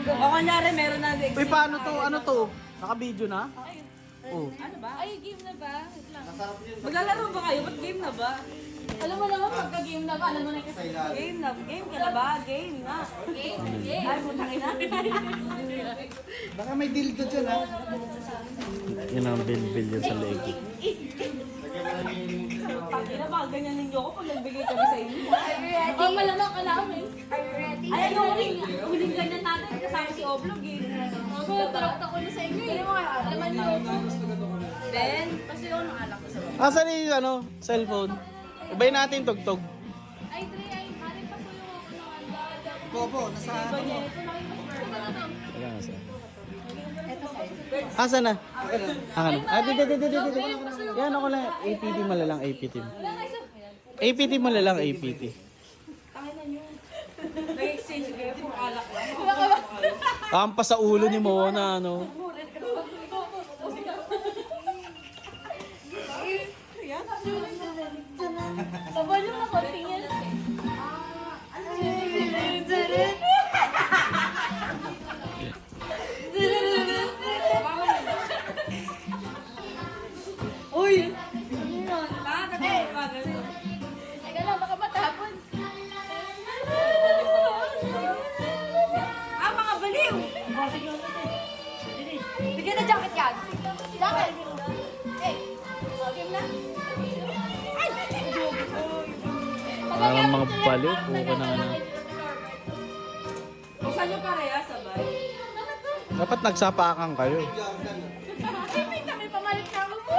O kunyari, meron na Uy, paano to? Ano to? Naka-video na? Oh. Ano ba? Ay, game na ba? Wait lang. Maglalaro ba kayo? Ba't game na ba? Alam mo naman, pagka-game na ba, alam mo na kasi. Game na. Game ka na ba? Game na. Game. Ay, putang ina. Baka may dildo dyan ha. Yun ang bil-bil yun sa leeg. Pagkina ba, ganyan ninyo ako pag nagbigay kami sa inyo. Are you ready? Oh, malamang ka namin. Are you ready? Ay, yung huling ganyan natin, kasama si Oblog eh. Ako, tarok ko na sa inyo. Hindi mo kayo alaman niyo. Then, Kasi yun ang alak ko sa mga. Asan yung ano? Cellphone? Ibay natin tugtog. Ay, Dre, ay, harin pa po yung ako ng alda. Bobo, nasa Ito, nakikita ko na. Wala na sir. Ito sa'yo. Asan na? Akan. Ah, di. Yan ako lang. APT malalang APT mo. Wala na isa. APT malalang APT. nag-exchange kayo kung alak lang. Kampas sa ulo ni Mona, ano. Sabon yung makonting yan. Uy! Bakit ba? Teka lang, baka matapon. Ah, mga baliw! Bigyan na jacket yan. Jacket. Eh, game na. Parang mga baliw. Puka na ano. Kung saan yung pareha, sabay? Dapat nagsapakan kayo. May pamalit ka ako mo.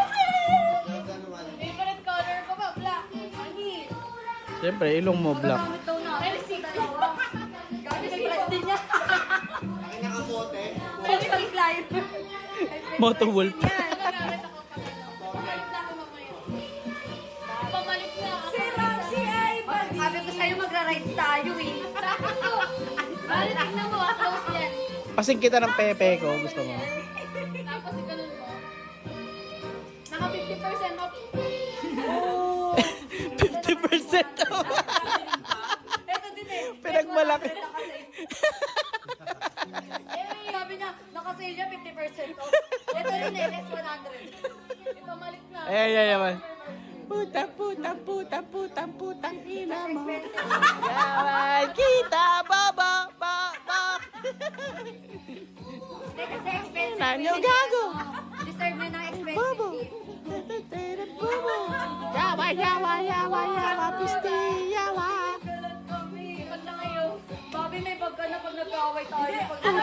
Favorite color ko ba? Black. Ani. Siyempre, ilong mo black. Gamit daw na. Ay, dalawa. Gamit sa brand din niya. Ay, nakabote. Sabi ko, live. Moto Wolf. Yan. Nagamit ako pag pamalit na ako mamaya. Pamalit na ako. Si Roxy ay buddy! Sabi ko sa'yo, magra-ride tayo eh. Sabi ko, bali, tignan mo, close yan. Pasing kita ng pepe ko. Gusto mo? Tapos ganun mo. Naka 50% off. 50% off. Ito din eh. Pinagmalaki. Sabi niya, naka-sale niya 50% off. Ito rin eh, less 100. Ipamalit na. Ay. Putang ina mo. Yaway kita, baba. Hindi kasi expensive. Nanyo gago. Deserve mo ng expensive. Bobo. Yawa, pisti, yawa. Pag na ngayon, Bobby, may bag ka na pag nag-away tayo. Putang.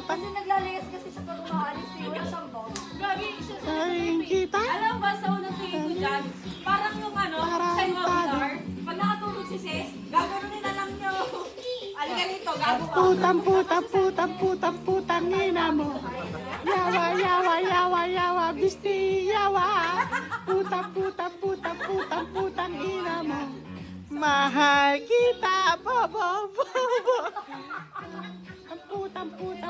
Kasi naglalayas kasi siya pag umaalis eh. Wala siyang bag. Gagi, siya sa Ay, kita. Alam ba, sa unang tingin ko dyan, parang yung ano, Parang sa webinar, pag nakatulog si Sis, gagawin na lang nyo. Alika rito, gago ka. Putang ina mo. Yawa, bisti, yawa. Putang ina mo. Mahal kita, bobo. Putang ina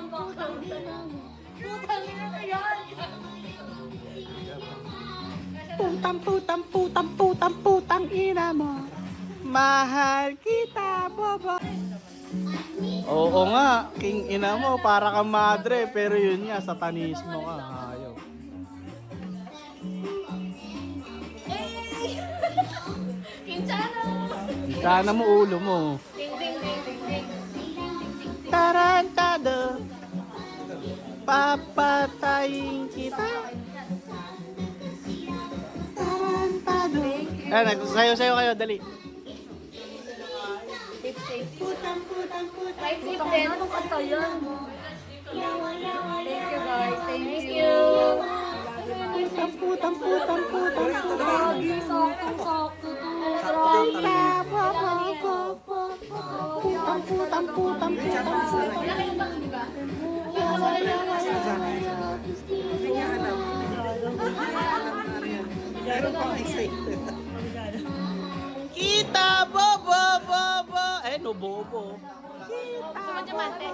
mo. putang ina na yan. Putang ina mo. Mahal kita, bobo. Oo nga, king ina mo, para kang madre, pero yun nga, satanismo ka, hayop. Kinchana. Sana mo ulo mo. Ding, ding, ding, ding, ding. Tarantado, papatayin kita. Tarantado. Sayo kayo, dali. Putang. Right flip din. Anong kanta yan? Thank you guys. Thank you. Putang. Lagi, sakto to. Putang. Malaki yung bang, di ba? Meron pang excited. Kita, bobo. No, bobo. Sumadya mante.